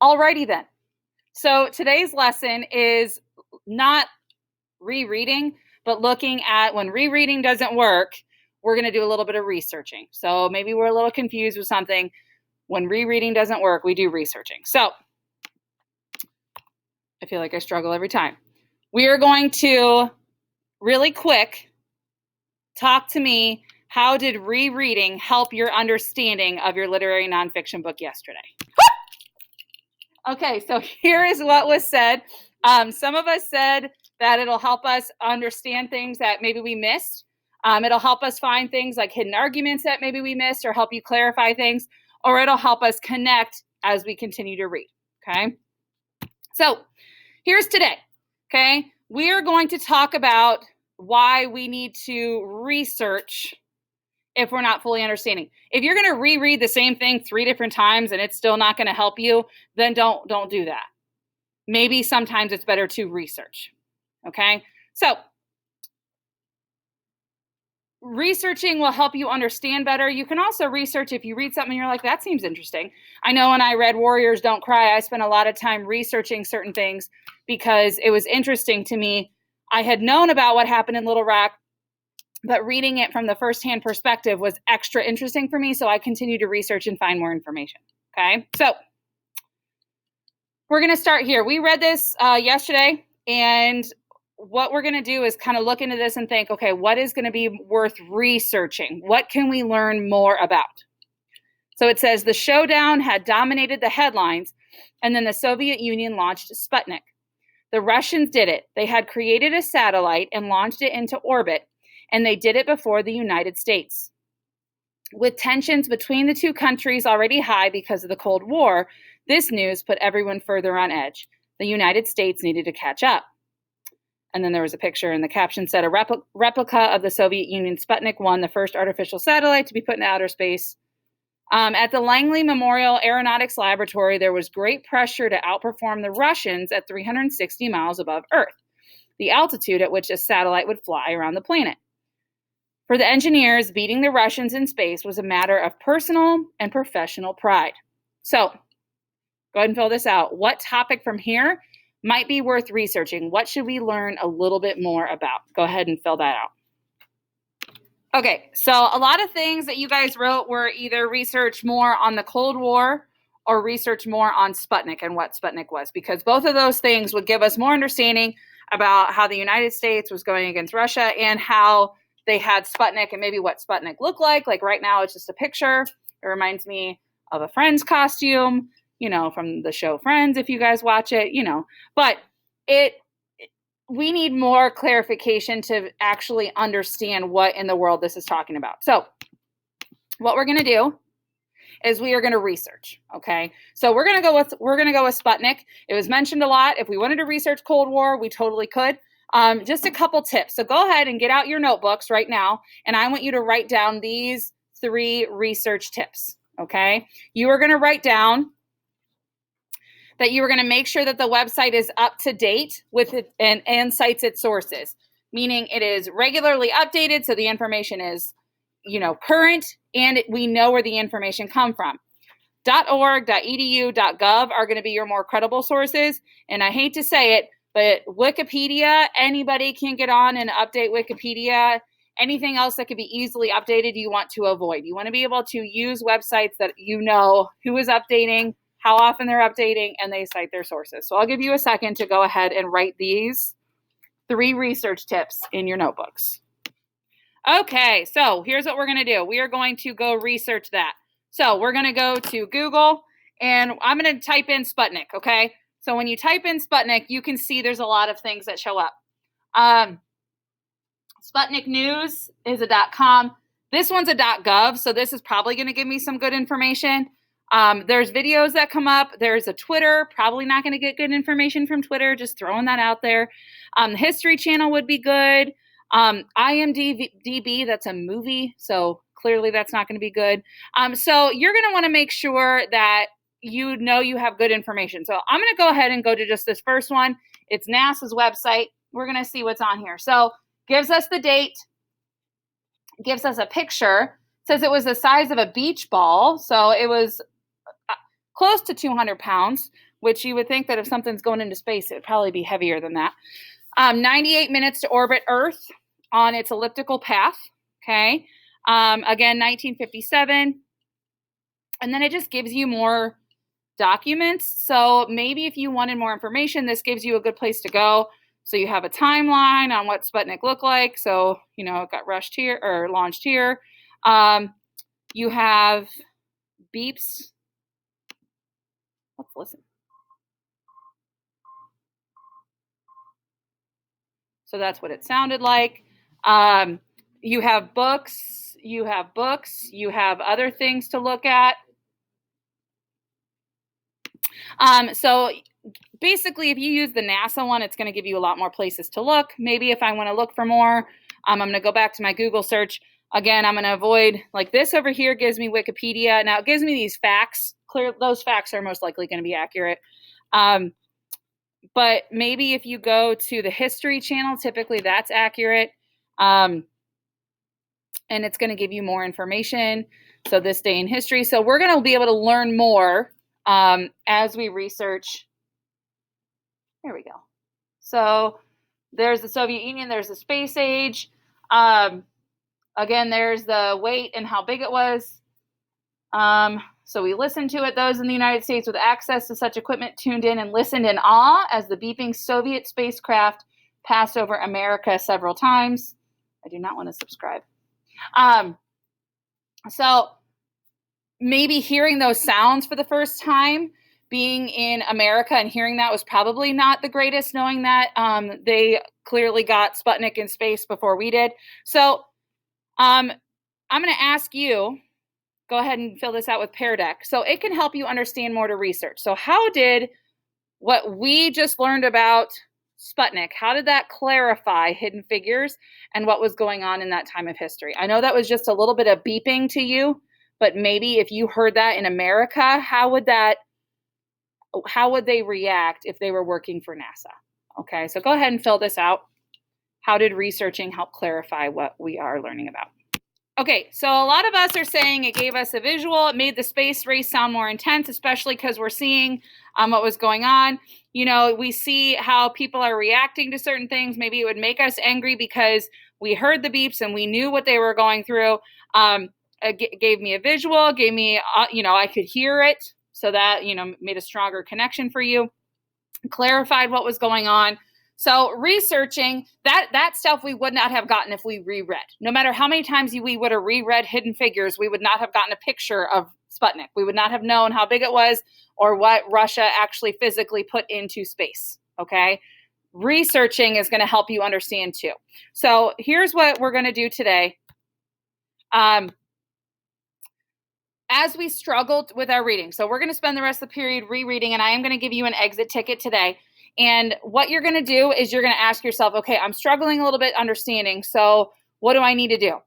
Alrighty then. So today's lesson is not rereading, but looking at when rereading doesn't work, we're going to do a little bit of researching. So maybe we're a little confused with something. When rereading doesn't work, we do researching. So I feel like I struggle every time. We are going to really quick talk to me. How did rereading help your understanding of your literary nonfiction book yesterday? Okay, so here is what was said. Some of us said that it'll help us understand things that maybe we missed. It'll help us find things like hidden arguments that maybe we missed, or help you clarify things, or it'll help us connect as we continue to read, okay? So here's today, okay? We are going to talk about why we need to research if we're not fully understanding. If you're going to reread the same thing 3 different times and it's still not going to help you, then don't do that. Maybe sometimes it's better to research, okay? So researching will help you understand better. You can also research if you read something and you're like, that seems interesting. I know when I read Warriors Don't Cry, I spent a lot of time researching certain things because it was interesting to me. I had known about what happened in Little Rock, but reading it from the firsthand perspective was extra interesting for me, so I continued to research and find more information, okay? So we're going to start here. We read this yesterday, and what we're going to do is kind of look into this and think, okay, what is going to be worth researching? What can we learn more about? So it says the showdown had dominated the headlines, and then the Soviet Union launched Sputnik. The Russians did it. They had created a satellite and launched it into orbit, and they did it before the United States. With tensions between the two countries already high because of the Cold War, this news put everyone further on edge. The United States needed to catch up. And then there was a picture, and the caption said, a replica of the Soviet Union Sputnik 1, the first artificial satellite to be put into outer space. At the Langley Memorial Aeronautics Laboratory, there was great pressure to outperform the Russians at 360 miles above Earth, the altitude at which a satellite would fly around the planet. For the engineers, beating the Russians in space was a matter of personal and professional pride. So, go ahead and fill this out. What topic from here might be worth researching? What should we learn a little bit more about? Go ahead and fill that out. Okay, so a lot of things that you guys wrote were either research more on the Cold War or research more on Sputnik and what Sputnik was, because both of those things would give us more understanding about how the United States was going against Russia and how they had Sputnik and maybe what Sputnik looked like. Like right now, it's just a picture. It reminds me of a Friends costume, from the show Friends, if you guys watch it, But we need more clarification to actually understand what in the world this is talking about. So what we're going to do is we are going to research, okay? So we're going to go with Sputnik. It was mentioned a lot. If we wanted to research Cold War, we totally could. Just a couple tips. So go ahead and get out your notebooks right now, and I want you to write down these 3 research tips, okay? You are going to write down that you are going to make sure that the website is up to date with it and cites its sources, meaning it is regularly updated so the information is, current, and we know where the information come from. .org, .edu, .gov are going to be your more credible sources, and I hate to say it, but Wikipedia, anybody can get on and update Wikipedia. Anything else that could be easily updated, you want to avoid. You want to be able to use websites that you know who is updating, how often they're updating, and they cite their sources. So I'll give you a second to go ahead and write these 3 research tips in your notebooks. Okay, so here's what we're going to do. We are going to go research that. So we're going to go to Google, and I'm going to type in Sputnik, okay? So when you type in Sputnik, you can see there's a lot of things that show up. Sputnik News is a .com. This one's a .gov, so this is probably going to give me some good information. There's videos that come up. There's a Twitter. Probably not going to get good information from Twitter. Just throwing that out there. The History Channel would be good. IMDb, that's a movie, so clearly that's not going to be good. So you're going to want to make sure that you know you have good information. So I'm going to go ahead and go to just this first one. It's NASA's website. We're going to see what's on here. So gives us the date, gives us a picture, says it was the size of a beach ball. So it was close to 200 pounds, which you would think that if something's going into space, it would probably be heavier than that. 98 minutes to orbit Earth on its elliptical path. Okay. Again, 1957. And then it just gives you more documents. So maybe if you wanted more information, this gives you a good place to go. So you have a timeline on what Sputnik looked like. So, you know, it got rushed here or launched here. You have beeps. Let's listen. So that's what it sounded like. You have books, you have other things to look at. So basically, if you use the NASA one, it's going to give you a lot more places to look. Maybe if I want to look for more, I'm going to go back to my Google search. Again, I'm going to avoid, like this over here gives me Wikipedia. Now it gives me these facts. Those facts are most likely going to be accurate. But maybe if you go to the History Channel, typically that's accurate. And it's going to give you more information. So this day in history. So we're going to be able to learn more as we research. There we go. So there's the Soviet Union. There's the space age. Again, there's the weight and how big it was. So we listened to it. Those in the United States with access to such equipment tuned in and listened in awe as the beeping Soviet spacecraft passed over America several times. I do not want to subscribe. So maybe hearing those sounds for the first time, being in America and hearing that was probably not the greatest, knowing that they clearly got Sputnik in space before we did. So I'm going to ask you, go ahead and fill this out with Pear Deck. So it can help you understand more to research. So how did what we just learned about Sputnik, how did that clarify Hidden Figures and what was going on in that time of history? I know that was just a little bit of beeping to you, but maybe if you heard that in America, how would they react if they were working for NASA? Okay, so go ahead and fill this out. How did researching help clarify what we are learning about? Okay, so a lot of us are saying it gave us a visual. It made the space race sound more intense, especially because we're seeing what was going on. You know, we see how people are reacting to certain things. Maybe it would make us angry because we heard the beeps and we knew what they were going through. It gave me a visual, gave me, I could hear it. So that, made a stronger connection for you, clarified what was going on. So researching that stuff we would not have gotten if we reread. No matter how many times we would have reread Hidden Figures, we would not have gotten a picture of Sputnik. We would not have known how big it was or what Russia actually physically put into space, okay? Researching is going to help you understand too. So here's what we're going to do today. As we struggled with our reading, so we're going to spend the rest of the period rereading, and I am going to give you an exit ticket today. And what you're going to do is you're going to ask yourself, okay, I'm struggling a little bit understanding. So what do I need to do?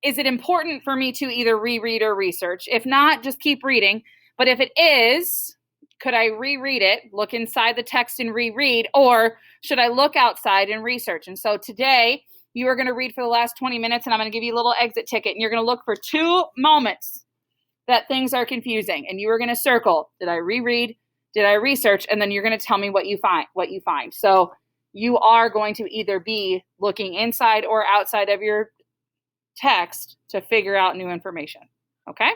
Is it important for me to either reread or research? If not, just keep reading. But if it is, could I reread it, look inside the text and reread, or should I look outside and research? And so today you are going to read for the last 20 minutes, and I'm going to give you a little exit ticket, and you're going to look for 2 moments that things are confusing, and you are going to circle, did I reread? Did I research? And then you're going to tell me what you find. So you are going to either be looking inside or outside of your text to figure out new information. Okay?